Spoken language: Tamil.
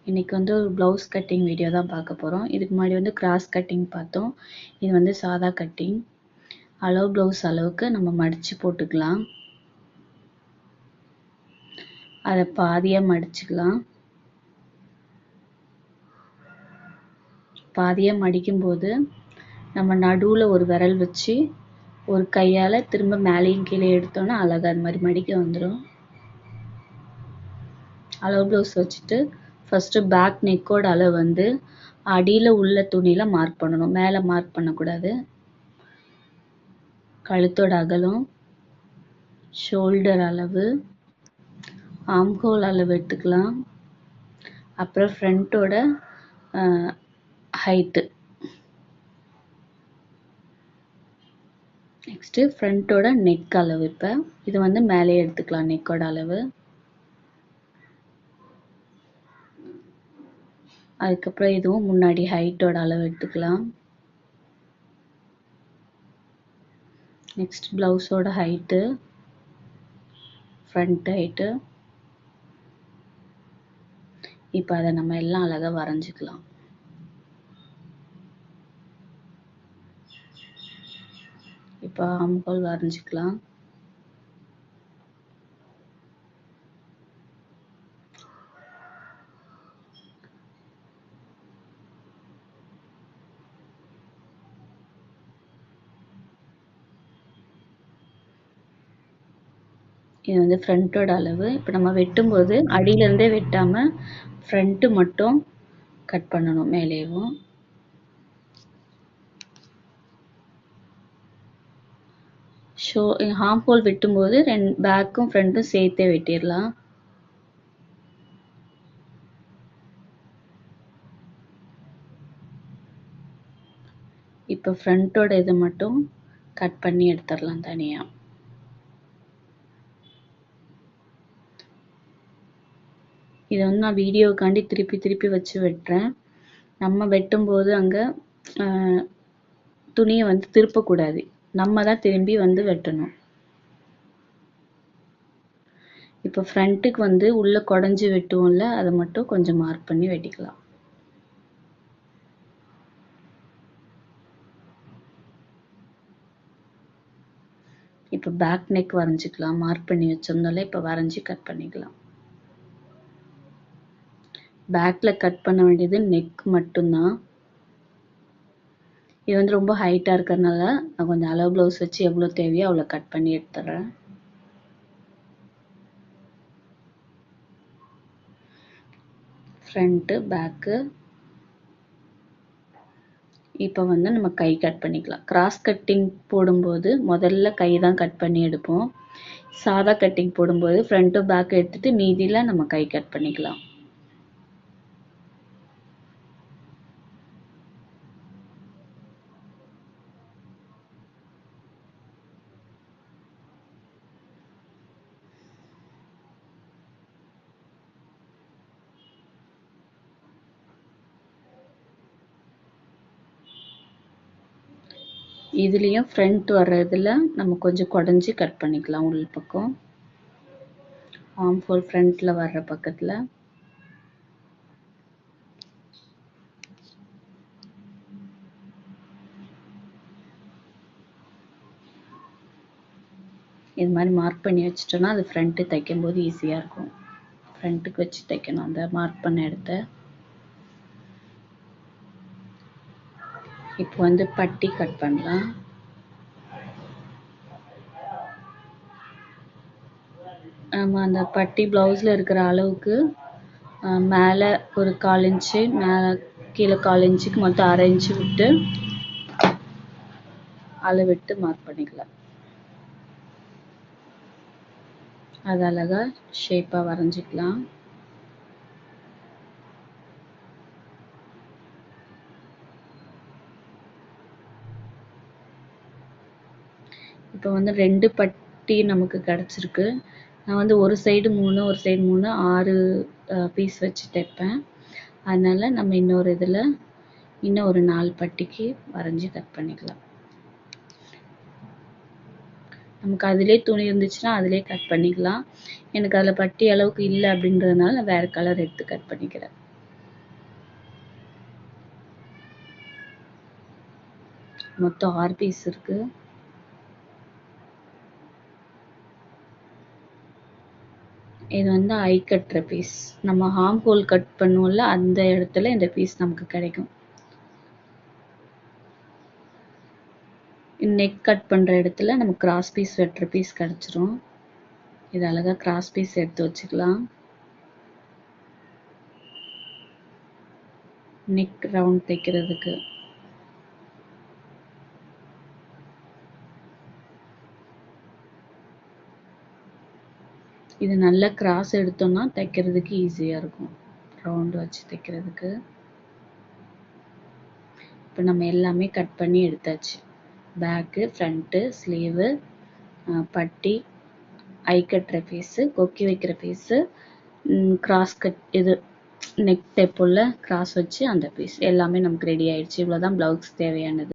இன்னைக்கு வந்து ஒரு ப்ளவுஸ் கட்டிங் வீடியோ தான் பார்க்க போகிறோம். இதுக்கு முன்னாடி வந்து கிராஸ் கட்டிங் பார்த்தோம். இது வந்து சாதா கட்டிங். அளவு ப்ளவுஸ் அளவுக்கு நம்ம மடித்து போட்டுக்கலாம். அதை பாதியாக மடிச்சுக்கலாம். பாதியாக மடிக்கும்போது நம்ம நடுவில் ஒரு விரல் வச்சு ஒரு கையால் திரும்ப மேலேயும் கீழே எடுத்தோன்னா அழகாக அது மாதிரி மடிக்க வந்துடும். அளவு ப்ளவுஸ் வச்சுட்டு ஃபஸ்ட்டு பேக் நெக்கோட அளவு வந்து அடியில் உள்ள துணியில் மார்க் பண்ணணும், மேலே மார்க் பண்ணக்கூடாது. கழுத்தோட அகலம், ஷோல்டர் அளவு, ஆம்ஹோல் அளவு எடுத்துக்கலாம். அப்புறம் ஃப்ரண்ட்டோட ஹைட்டு. நெக்ஸ்ட்டு ஃப்ரண்ட்டோட நெக் அளவு. இப்போ இது வந்து மேலே எடுத்துக்கலாம் நெக்கோட அளவு. அதுக்கப்புறம் இதுவும் முன்னாடி ஹைட்டோட அளவு எடுத்துக்கலாம். நெக்ஸ்ட் ப்ளவுஸோட ஹைட்டு, ஃப்ரண்ட் ஹைட்டு. இப்போ அதை நம்ம எல்லாம் அழகாக வரைஞ்சிக்கலாம். இப்போ ஆம்ஹோல் வரைஞ்சிக்கலாம். இது வந்து ஃப்ரண்ட்டோட அளவு. இப்போ நம்ம வெட்டும்போது அடியிலேருந்தே வெட்டாமல் ஃப்ரண்ட்டு மட்டும் கட் பண்ணணும் மேலேயும். ஆம்ஹோல் வெட்டும்போது பேக்கும் ஃப்ரண்ட்டும் சேர்த்தே வெட்டிடலாம். இப்போ ஃப்ரண்ட்டோட இதை மட்டும் கட் பண்ணி எடுத்துடலாம் தனியாக. இதை வந்து நான் வீடியோக்காண்டி திருப்பி திருப்பி வச்சு வெட்டுறேன். நம்ம வெட்டும்போது அங்கே துணியை வந்து திருப்பக்கூடாது, நம்ம தான் திரும்பி வந்து வெட்டணும். இப்போ ஃப்ரண்ட்டுக்கு வந்து உள்ளே குடஞ்சி வெட்டுவோம்ல, அதை மட்டும் கொஞ்சம் மார்க் பண்ணி வெட்டிக்கலாம். இப்போ பேக் நெக் வரைஞ்சிக்கலாம். மார்க் பண்ணி வச்சிருந்தாலே இப்போ வரைஞ்சி கட் பண்ணிக்கலாம். பேக்கில் கட் பண்ண வேண்டியது நெக் மட்டும்தான். இது வந்து ரொம்ப ஹைட்டாக இருக்கிறதுனால நான் கொஞ்சம் அளவு ப்ளவுஸ் வச்சு எவ்வளோ தேவையோ அவ்வளோ கட் பண்ணி எடுத்துடுறேன். Front, back. இப்போ வந்து நம்ம கை கட் பண்ணிக்கலாம். கிராஸ் கட்டிங் போடும்போது முதல்ல கை தான் கட் பண்ணி எடுப்போம். சாதா கட்டிங் போடும்போது ஃப்ரண்ட்டும் பேக்கு எடுத்துட்டு மீதியில் நம்ம கை கட் பண்ணிக்கலாம். இதுலேயும் ஃப்ரண்ட் வர்றதுல நம்ம கொஞ்சம் குடஞ்சி கட் பண்ணிக்கலாம். உள் பக்கம் ஆம்ஹோல் ஃப்ரண்ட்டில் வர்ற பக்கத்தில். இது மாதிரி மார்க் பண்ணி வச்சிட்டோன்னா அது ஃப்ரண்ட்டு தைக்கும் போது ஈஸியாக இருக்கும். ஃப்ரண்ட்டுக்கு வச்சு தைக்கணும் அந்த மார்க் பண்ண இடத்த. இப்போ வந்து பட்டி கட் பண்ணலாம். நம்ம அந்த பட்டி ப்ளவுஸில் இருக்கிற அளவுக்கு மேலே ஒரு 1/4 இன்ச்சு, மேலே கீழே 1/4 இன்ச்சுக்கு மொத்தம் 1/2 இன்ச்சு விட்டு அளவிட்டு மார்க் பண்ணிக்கலாம். அது அழகாக ஷேப்பாக வரைஞ்சிக்கலாம். இப்போ வந்து 2 பட்டி நமக்கு கிடச்சிருக்கு. நான் வந்து ஒரு சைடு 3 ஒரு சைடு 3 6 பீஸ் வச்சு தைப்பேன். அதனால் நம்ம இன்னொரு இதில் இன்னும் ஒரு 4 பட்டிக்கு வரைஞ்சி கட் பண்ணிக்கலாம். நமக்கு அதிலே துணி இருந்துச்சுன்னா அதிலே கட் பண்ணிக்கலாம். எனக்கு அதில் பட்டி அளவுக்கு இல்லை அப்படின்றதுனால நான் வேறு கலர் எடுத்து கட் பண்ணிக்கிறேன். மொத்தம் 6 பீஸ் இருக்கு. இது வந்து ஐ கட்டுற பீஸ். நம்ம ஹார்ம் ஹோல் கட் பண்ணுவோம்ல, அந்த இடத்துல இந்த பீஸ் நமக்கு கிடைக்கும். நெக் கட் பண்ற இடத்துல நமக்கு கிராஸ் பீஸ் வெட்டுற பீஸ் கிடைச்சிரும். இது அழகா கிராஸ் பீஸ் எடுத்து வச்சுக்கலாம். நெக் ரவுண்ட் தைக்கிறதுக்கு. இது நல்ல கிராஸ் எடுத்தோம்னா தைக்கிறதுக்கு ஈஸியா இருக்கும், ரவுண்ட் வச்சு தைக்கிறதுக்கு. இப்போ நம்ம எல்லாமே கட் பண்ணி எடுத்தாச்சு. பேக்கு, ஃப்ரண்ட்டு, ஸ்லீவு, பட்டி, ஐ கட்டுற பீஸு, கொக்கி வைக்கிற பீஸு, கிராஸ் கட் இது நெக் டைப் உள்ள கிராஸ் வச்சு அந்த பீஸ் எல்லாமே நமக்கு ரெடி ஆயிடுச்சு. இவ்வளோதான் ப்ளவுஸ் தேவையானது.